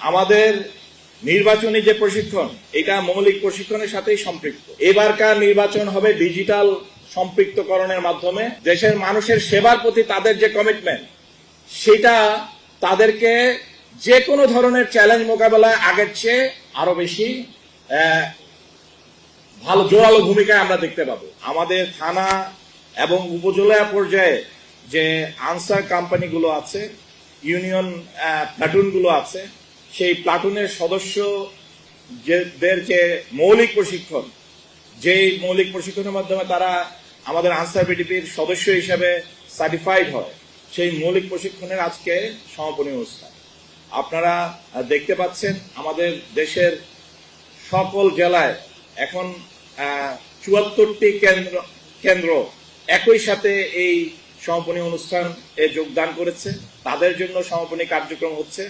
আমাদের নির্বাচনী যে প্রশিক্ষণ, এটা মৌলিক প্রশিক্ষণের সাথেই সম্পৃক্ত। এবারকার নির্বাচন হবে ডিজিটাল সম্পৃক্তকরণের মাধ্যমে। দেশের মানুষের সেবার প্রতি তাদের যে কমিটমেন্ট, সেটা তাদেরকে যে কোনো ধরনের চ্যালেঞ্জ মোকাবেলায় আগের চেয়ে আরো বেশি ভালো জোরালো ভূমিকায় আমরা দেখতে পাবো। আমাদের থানা এবং উপজেলা পর্যায়ে যে আনসার কোম্পানিগুলো আছে, ইউনিয়ন প্লাটুনগুলো আছে, সেই প্লাটুনের সদস্যদের যে মৌলিক প্রশিক্ষণ, যেই মৌলিক প্রশিক্ষণের মাধ্যমে তারা আমাদের আনসার বিডিপির সদস্য হিসেবে সার্টিফাইড হয়, সেই মৌলিক প্রশিক্ষণের আজকে সমাপনী অনুষ্ঠান। আপনারা দেখতে পাচ্ছেন আমাদের দেশের সকল জেলায় এখন ৭৪টি কেন্দ্র একই সাথে এই সমাপনী অনুষ্ঠান যোগদান করেছে। তাদের জন্য সমাপনী কার্যক্রম হচ্ছে,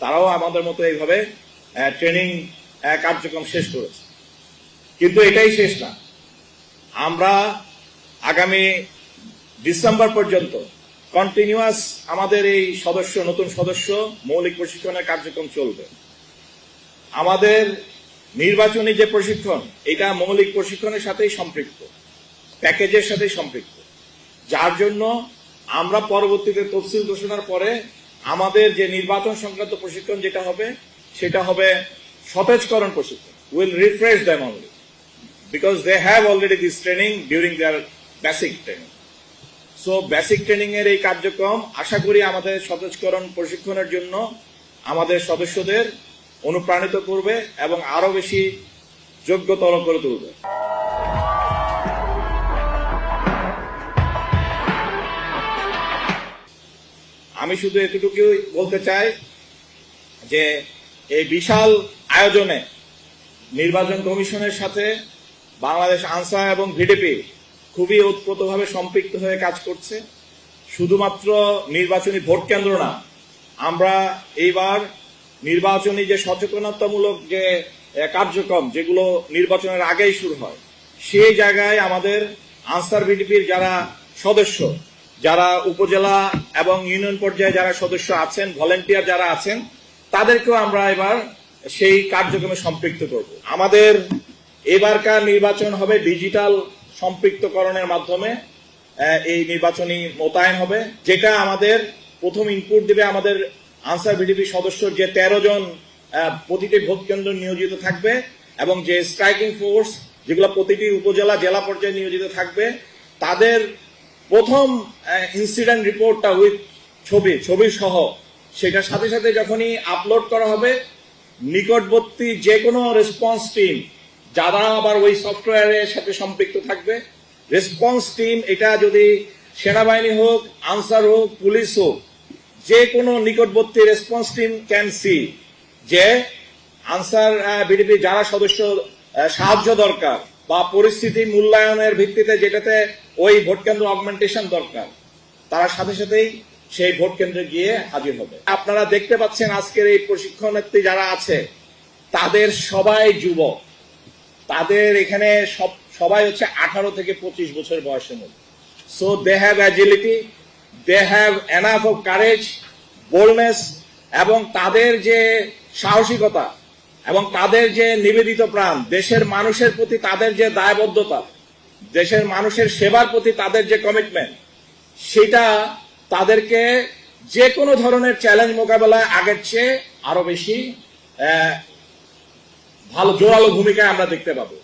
তারাও আমাদের মতো এইভাবে ট্রেনিং কার্যক্রম শেষ করেছে। কিন্তু এটাই শেষ না, আমরা আগামী ডিসেম্বর পর্যন্ত কন্টিনিউয়াস আমাদের এই নতুন সদস্য মৌলিক প্রশিক্ষণের কার্যক্রম চলবে। আমাদের নির্বাচনী যে প্রশিক্ষণ, এটা মৌলিক প্রশিক্ষণের সাথেই সম্পৃক্ত, প্যাকেজের সাথেই সম্পৃক্ত, যার জন্য আমরা পরবর্তীতে তফসিল ঘোষণার পরে আমাদের যে নির্বাচন সংক্রান্ত প্রশিক্ষণ যেটা হবে, সেটা হবে সতেজকরণ প্রশিক্ষণ। Will refresh them only because they have already this training during their basic training. So basic training এর এই কার্যক্রম আশা করি আমাদের সতেজকরণ প্রশিক্ষণের জন্য আমাদের সদস্যদের অনুপ্রাণিত করবে এবং আরো বেশি যোগ্যতর করে তুলবে। আমি শুধু এতটুকুই বলতে চাই যে এই বিশাল আয়োজনে নির্বাচন কমিশনের সাথে বাংলাদেশ আনসার এবং ভিডিপি খুবই ওতপ্রোতভাবে সম্পৃক্ত হয়ে কাজ করছে। শুধুমাত্র নির্বাচনী ভোট কেন্দ্র না, আমরা এইবার নির্বাচনী যে সচেতনতামূলক যে কার্যক্রম যেগুলো নির্বাচনের আগেই শুরু হয়, সেই জায়গায় আমাদের আনসার ভিডিপির যারা সদস্য, যারা উপজেলা এবং ইউনিয়ন পর্যায়ে যারা সদস্য আছেন, ভলেন্টিয়ার যারা আছেন, তাদেরকেও আমরা এবার সেই কার্যক্রমে সম্পৃক্ত করব। আমাদের এবারকার নির্বাচন হবে ডিজিটাল সম্পৃক্তকরণের মাধ্যমে। এই নির্বাচনী মোতায়েন হবে, যেটা আমাদের প্রথম ইনপুট দেবে আমাদের আনসার ভিডিপি সদস্য যে 13 জন প্রতিটি ভোট কেন্দ্র নিয়োজিত থাকবে এবং যে স্ট্রাইকিং ফোর্স যেগুলো প্রতিটি উপজেলা জেলা পর্যায়ে নিয়োজিত থাকবে, তাদের প্রথম ইনসিডেন্ট রিপোর্টটা উইথ ছবি সহ সেটার সাথে সাথে যখনই আপলোড করা হবে, নিকটবর্তী যে কোনো রেসপন্স টিম যারা আবার ওই সফটওয়্যারের সাথে সম্পৃক্ত থাকবে, রেসপন্স টিম এটা যদি সেনাবাহিনী হোক, আনসার হোক, পুলিশ হোক, যে কোনো নিকটবর্তী রেসপন্স টিম ক্যান সি যে আনসার বিডিপি যারা সদস্য সাহায্য দরকার বা পরিস্থিতি মূল্যায়নের ভিত্তিতে যেটাতে ওই ভোট কেন্দ্র অগমেন্টেশন দরকার, তারা সাথে সাথেই সেই ভোট কেন্দ্রে গিয়ে হাজির হবে। আপনারা দেখতে পাচ্ছেন আজকের এই প্রশিক্ষণার্থী যারা আছে তাদের সবাই যুবক, তাদের এখানে সবাই হচ্ছে 18 থেকে 25 বছর বয়সের মধ্যে। So they have agility, they have enough of courage, boldness, এবং তাদের যে সাহসিকতা এবং তাদের যে নিবেদিত প্রাণ, দেশের মানুষের প্রতি তাদের যে দায়বদ্ধতা, দেশের মানুষের সেবার প্রতি তাদের যে কমিটমেন্ট, সেটা তাদেরকে যে কোনো ধরনের চ্যালেঞ্জ মোকাবেলায় আগের চেয়ে আরো বেশি ভালো জোরালো ভূমিকায় আমরা দেখতে পাবো।